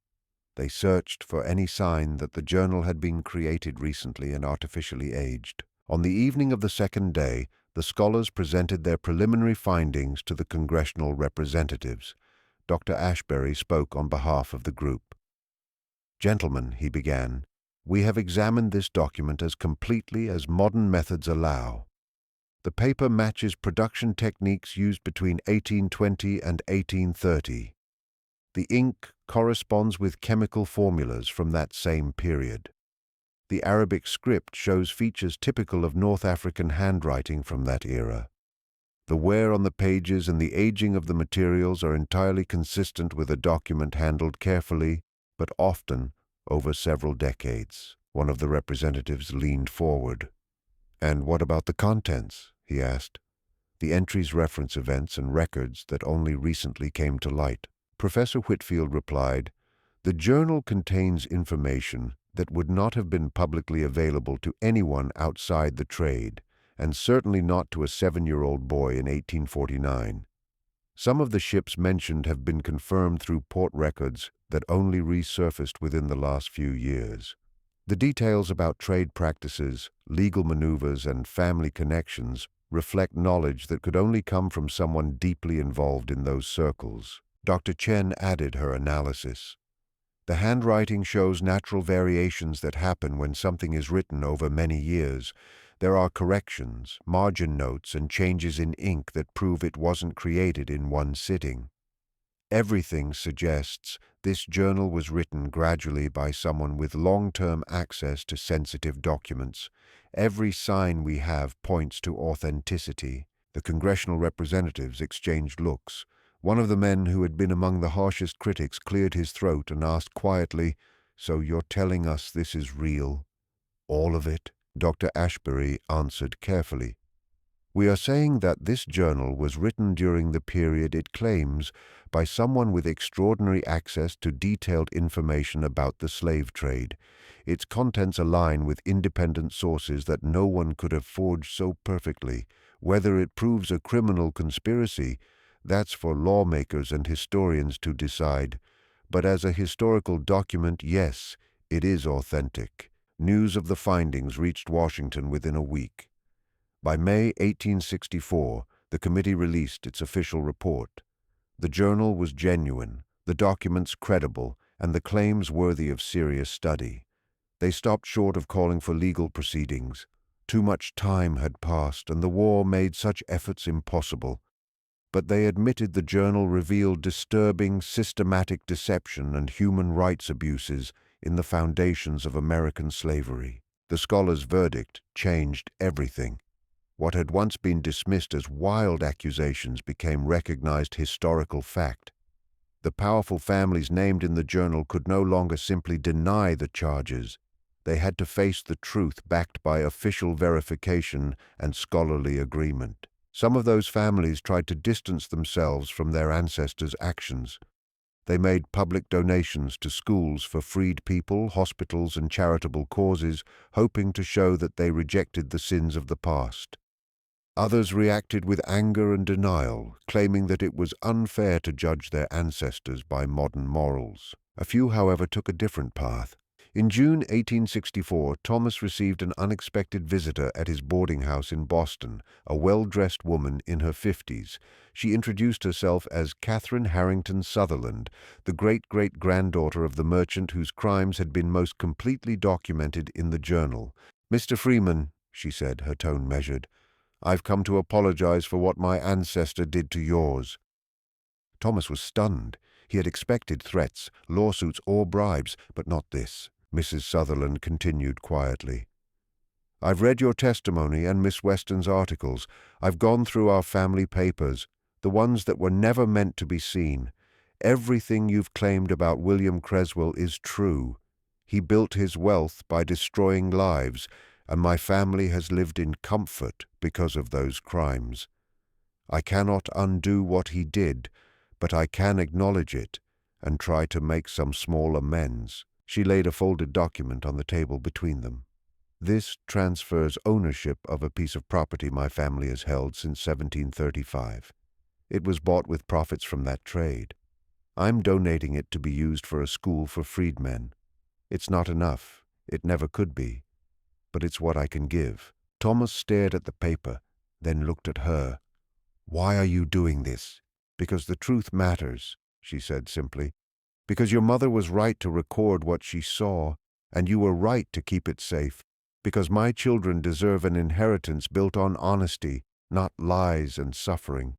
They searched for any sign that the journal had been created recently and artificially aged. On the evening of the 2nd day, the scholars presented their preliminary findings to the congressional representatives. Dr. Ashbury spoke on behalf of the group. "Gentlemen," he began, "we have examined this document as completely as modern methods allow. The paper matches production techniques used between 1820 and 1830. The ink corresponds with chemical formulas from that same period. The Arabic script shows features typical of North African handwriting from that era. The wear on the pages and the aging of the materials are entirely consistent with a document handled carefully, but often over several decades." One of the representatives leaned forward. "And what about the contents?" he asked. The entries reference events and records that only recently came to light. Professor Whitfield replied, "The journal contains information that would not have been publicly available to anyone outside the trade, and certainly not to a 7-year-old boy in 1849. Some of the ships mentioned have been confirmed through port records that only resurfaced within the last few years. The details about trade practices, legal maneuvers, and family connections reflect knowledge that could only come from someone deeply involved in those circles." Dr. Chen added her analysis. "The handwriting shows natural variations that happen when something is written over many years. There are corrections, margin notes, and changes in ink that prove it wasn't created in one sitting. Everything suggests this journal was written gradually by someone with long-term access to sensitive documents. Every sign we have points to authenticity." The congressional representatives exchanged looks. One of the men who had been among the harshest critics cleared his throat and asked quietly, "So you're telling us this is real? All of it?" Dr. Ashbury answered carefully. "We are saying that this journal was written during the period it claims by someone with extraordinary access to detailed information about the slave trade. Its contents align with independent sources that no one could have forged so perfectly. Whether it proves a criminal conspiracy, that's for lawmakers and historians to decide. But as a historical document, yes, it is authentic." News of the findings reached Washington within a week. By May 1864, the committee released its official report. The journal was genuine, the documents credible, and the claims worthy of serious study. They stopped short of calling for legal proceedings. Too much time had passed, and the war made such efforts impossible. But they admitted the journal revealed disturbing, systematic deception and human rights abuses in the foundations of American slavery. The scholars' verdict changed everything. What had once been dismissed as wild accusations became recognized historical fact. The powerful families named in the journal could no longer simply deny the charges. They had to face the truth backed by official verification and scholarly agreement. Some of those families tried to distance themselves from their ancestors' actions. They made public donations to schools for freed people, hospitals, and charitable causes, hoping to show that they rejected the sins of the past. Others reacted with anger and denial, claiming that it was unfair to judge their ancestors by modern morals. A few, however, took a different path. In June 1864, Thomas received an unexpected visitor at his boarding house in Boston, a well-dressed woman in her 50s. She introduced herself as Catherine Harrington Sutherland, the great-great-granddaughter of the merchant whose crimes had been most completely documented in the journal. "Mr. Freeman," she said, her tone measured, "I've come to apologize for what my ancestor did to yours." Thomas was stunned. He had expected threats, lawsuits, or bribes, but not this. Mrs. Sutherland continued quietly. "I've read your testimony and Miss Weston's articles. I've gone through our family papers, the ones that were never meant to be seen. Everything you've claimed about William Creswell is true. He built his wealth by destroying lives, and my family has lived in comfort because of those crimes. I cannot undo what he did, but I can acknowledge it and try to make some small amends." She laid a folded document on the table between them. "This transfers ownership of a piece of property my family has held since 1735. It was bought with profits from that trade. I'm donating it to be used for a school for freedmen. It's not enough. It never could be. But it's what I can give." Thomas stared at the paper, then looked at her. "Why are you doing this?" "Because the truth matters," she said simply. "Because your mother was right to record what she saw, and you were right to keep it safe. Because my children deserve an inheritance built on honesty, not lies and suffering."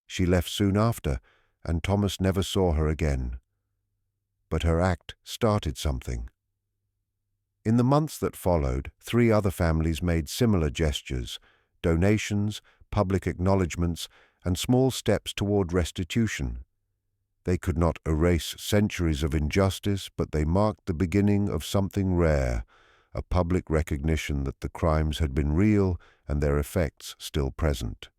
She left soon after, and Thomas never saw her again. But her act started something. In the months that followed, 3 other families made similar gestures: donations, public acknowledgments, and small steps toward restitution. They could not erase centuries of injustice, but they marked the beginning of something rare, a public recognition that the crimes had been real and their effects still present.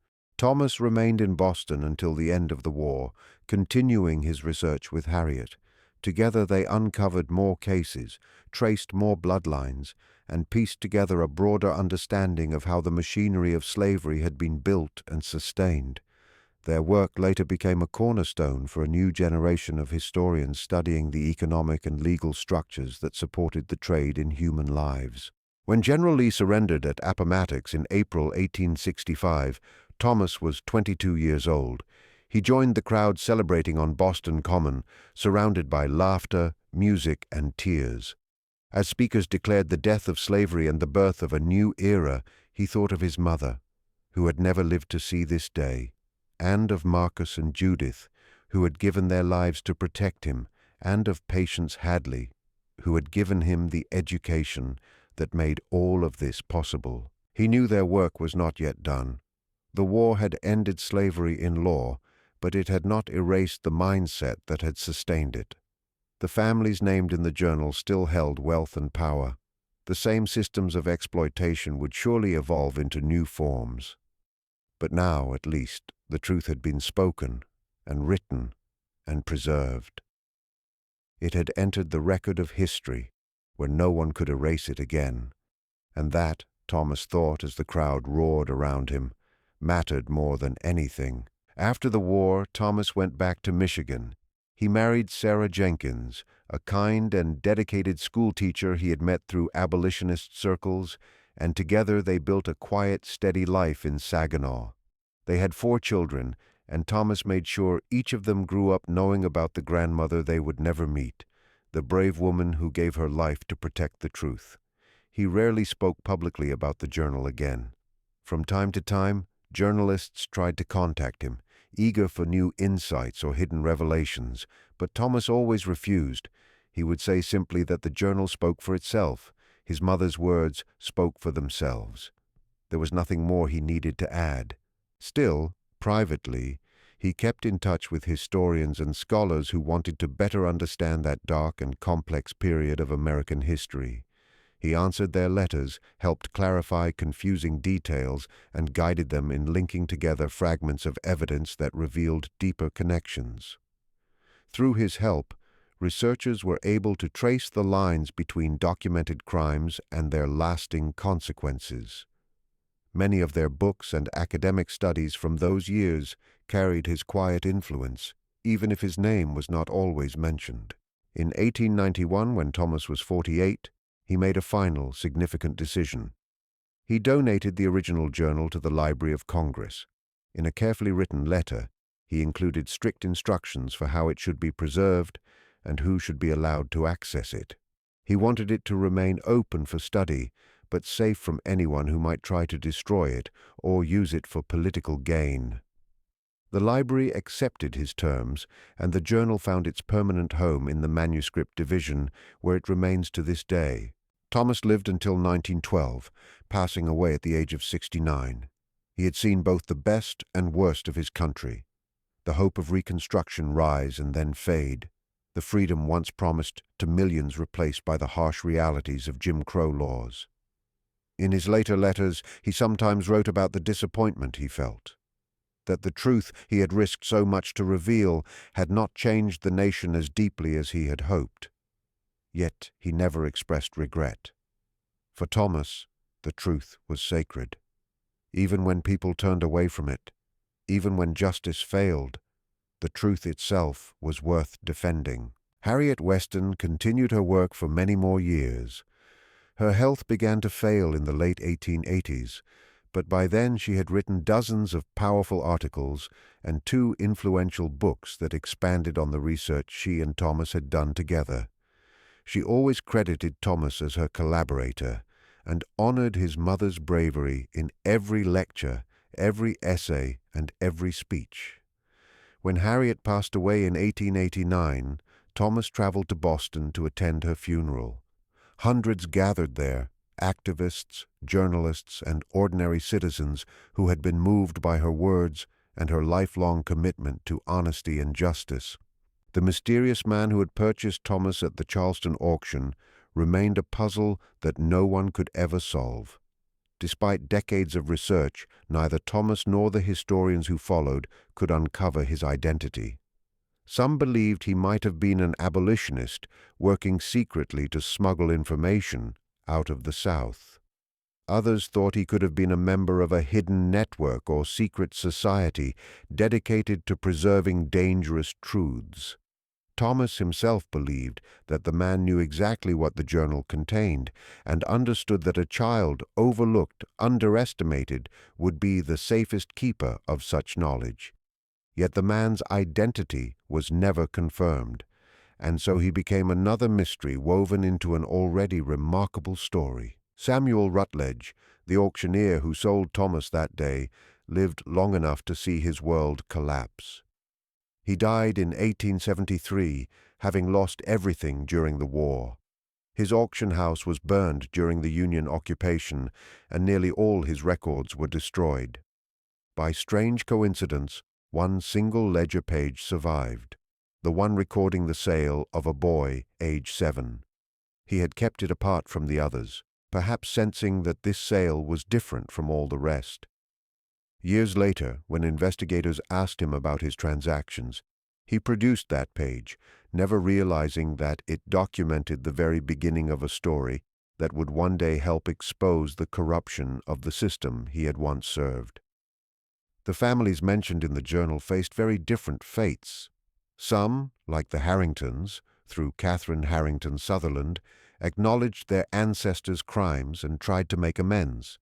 Thomas remained in Boston until the end of the war, continuing his research with Harriet. Together they uncovered more cases, traced more bloodlines, and pieced together a broader understanding of how the machinery of slavery had been built and sustained. Their work later became a cornerstone for a new generation of historians studying the economic and legal structures that supported the trade in human lives. When General Lee surrendered at Appomattox in April 1865, Thomas was 22 years old. He joined the crowd celebrating on Boston Common, surrounded by laughter, music, and tears. As speakers declared the death of slavery and the birth of a new era, he thought of his mother, who had never lived to see this day, and of Marcus and Judith, who had given their lives to protect him, and of Patience Hadley, who had given him the education that made all of this possible. He knew their work was not yet done. The war had ended slavery in law, but it had not erased the mindset that had sustained it. The families named in the journal still held wealth and power. The same systems of exploitation would surely evolve into new forms. But now, at least, the truth had been spoken and written and preserved. It had entered the record of history, where no one could erase it again. And that, Thomas thought as the crowd roared around him, mattered more than anything. After the war, Thomas went back to Michigan. He married Sarah Jenkins, a kind and dedicated schoolteacher he had met through abolitionist circles, and together they built a quiet, steady life in Saginaw. They had 4 children, and Thomas made sure each of them grew up knowing about the grandmother they would never meet, the brave woman who gave her life to protect the truth. He rarely spoke publicly about the journal again. From time to time, journalists tried to contact him, eager for new insights or hidden revelations, but Thomas always refused. He would say simply that the journal spoke for itself. His mother's words spoke for themselves. There was nothing more he needed to add. Still, privately, he kept in touch with historians and scholars who wanted to better understand that dark and complex period of American history. He answered their letters, helped clarify confusing details, and guided them in linking together fragments of evidence that revealed deeper connections. Through his help, researchers were able to trace the lines between documented crimes and their lasting consequences. Many of their books and academic studies from those years carried his quiet influence, even if his name was not always mentioned. In 1891, when Thomas was 48, he made a final, significant decision. He donated the original journal to the Library of Congress. In a carefully written letter, he included strict instructions for how it should be preserved and who should be allowed to access it. He wanted it to remain open for study, but safe from anyone who might try to destroy it or use it for political gain. The library accepted his terms, and the journal found its permanent home in the manuscript division, where it remains to this day. Thomas lived until 1912, passing away at the age of 69. He had seen both the best and worst of his country, the hope of Reconstruction rise and then fade, the freedom once promised to millions replaced by the harsh realities of Jim Crow laws. In his later letters, he sometimes wrote about the disappointment he felt, that the truth he had risked so much to reveal had not changed the nation as deeply as he had hoped. Yet he never expressed regret. For Thomas, the truth was sacred. Even when people turned away from it, even when justice failed, the truth itself was worth defending. Harriet Weston continued her work for many more years. Her health began to fail in the late 1880s, but by then she had written dozens of powerful articles and 2 influential books that expanded on the research she and Thomas had done together. She always credited Thomas as her collaborator and honored his mother's bravery in every lecture, every essay, and every speech. When Harriet passed away in 1889, Thomas traveled to Boston to attend her funeral. Hundreds gathered there, activists, journalists, and ordinary citizens who had been moved by her words and her lifelong commitment to honesty and justice. The mysterious man who had purchased Thomas at the Charleston auction remained a puzzle that no one could ever solve. Despite decades of research, neither Thomas nor the historians who followed could uncover his identity. Some believed he might have been an abolitionist working secretly to smuggle information out of the South. Others thought he could have been a member of a hidden network or secret society dedicated to preserving dangerous truths. Thomas himself believed that the man knew exactly what the journal contained and understood that a child, overlooked, underestimated, would be the safest keeper of such knowledge. Yet the man's identity was never confirmed, and so he became another mystery woven into an already remarkable story. Samuel Rutledge, the auctioneer who sold Thomas that day, lived long enough to see his world collapse. He died in 1873, having lost everything during the war. His auction house was burned during the Union occupation, and nearly all his records were destroyed. By strange coincidence, one single ledger page survived, the one recording the sale of a boy age 7. He had kept it apart from the others, perhaps sensing that this sale was different from all the rest. Years later, when investigators asked him about his transactions, he produced that page, never realizing that it documented the very beginning of a story that would one day help expose the corruption of the system he had once served. The families mentioned in the journal faced very different fates. Some, like the Harringtons, through Catherine Harrington Sutherland, acknowledged their ancestors' crimes and tried to make amends.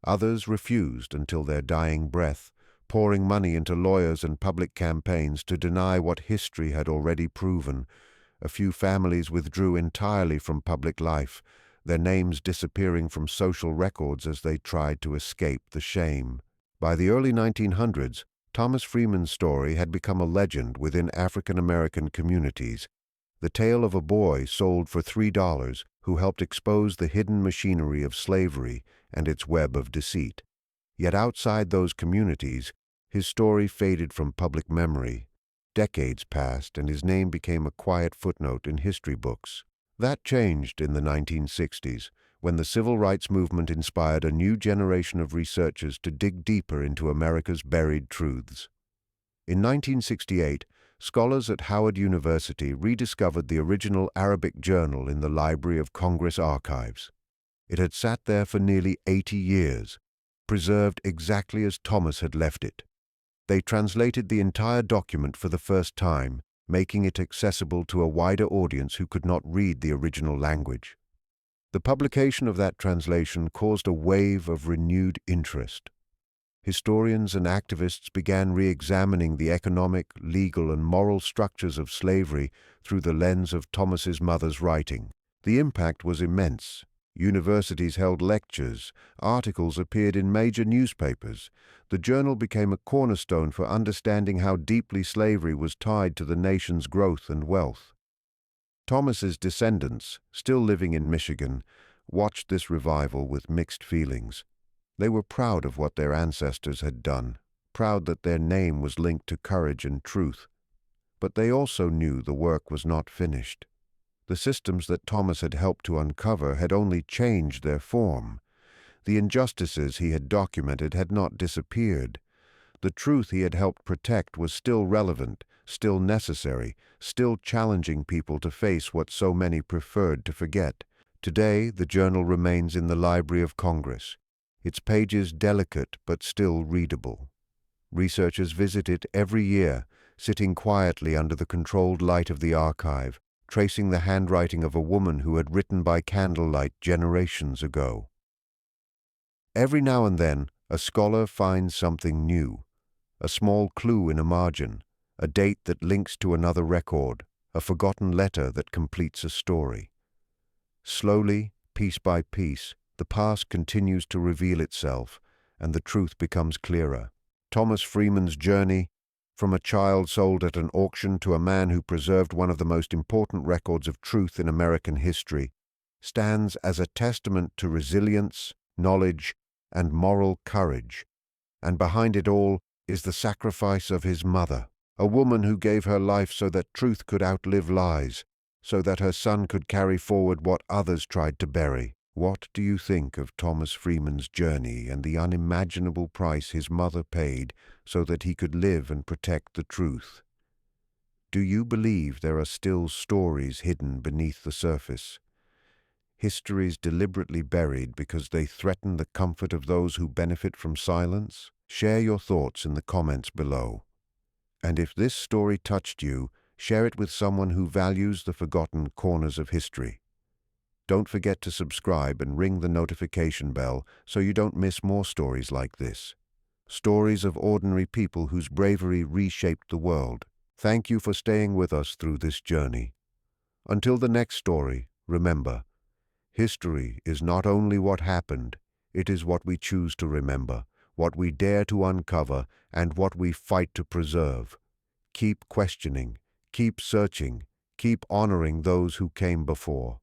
Others refused until their dying breath, pouring money into lawyers and public campaigns to deny what history had already proven. A few families withdrew entirely from public life, their names disappearing from social records as they tried to escape the shame. By the early 1900s, Thomas Freeman's story had become a legend within African American communities, the tale of a boy sold for $3 who helped expose the hidden machinery of slavery and its web of deceit. Yet outside those communities, his story faded from public memory. Decades passed, and his name became a quiet footnote in history books. That changed in the 1960s, when the civil rights movement inspired a new generation of researchers to dig deeper into America's buried truths. In 1968, scholars at Howard University rediscovered the original Arabic journal in the Library of Congress archives. It had sat there for nearly 80 years, preserved exactly as Thomas had left it. They translated the entire document for the first time, making it accessible to a wider audience who could not read the original language. The publication of that translation caused a wave of renewed interest. Historians and activists began re-examining the economic, legal, and moral structures of slavery through the lens of Thomas's mother's writing. The impact was immense. Universities held lectures, articles appeared in major newspapers. The journal became a cornerstone for understanding how deeply slavery was tied to the nation's growth and wealth. Thomas's descendants, still living in Michigan, watched this revival with mixed feelings. They were proud of what their ancestors had done, proud that their name was linked to courage and truth. But they also knew the work was not finished. The systems that Thomas had helped to uncover had only changed their form. The injustices he had documented had not disappeared. The truth he had helped protect was still relevant, still necessary, still challenging people to face what so many preferred to forget. Today, the journal remains in the Library of Congress, its pages delicate but still readable. Researchers visit it every year, sitting quietly under the controlled light of the archive, tracing the handwriting of a woman who had written by candlelight generations ago. Every now and then, a scholar finds something new, a small clue in a margin, a date that links to another record, a forgotten letter that completes a story. Slowly, piece by piece, the past continues to reveal itself, and the truth becomes clearer. Thomas Freeman's journey, from a child sold at an auction to a man who preserved one of the most important records of truth in American history, stands as a testament to resilience, knowledge, and moral courage. And behind it all is the sacrifice of his mother, a woman who gave her life so that truth could outlive lies, so that her son could carry forward what others tried to bury. What do you think of Thomas Freeman's journey and the unimaginable price his mother paid so that he could live and protect the truth? Do you believe there are still stories hidden beneath the surface? Histories deliberately buried because they threaten the comfort of those who benefit from silence? Share your thoughts in the comments below. And if this story touched you, share it with someone who values the forgotten corners of history. Don't forget to subscribe and ring the notification bell so you don't miss more stories like this. Stories of ordinary people whose bravery reshaped the world. Thank you for staying with us through this journey. Until the next story, remember, history is not only what happened, it is what we choose to remember, what we dare to uncover, and what we fight to preserve. Keep questioning, keep searching, keep honoring those who came before.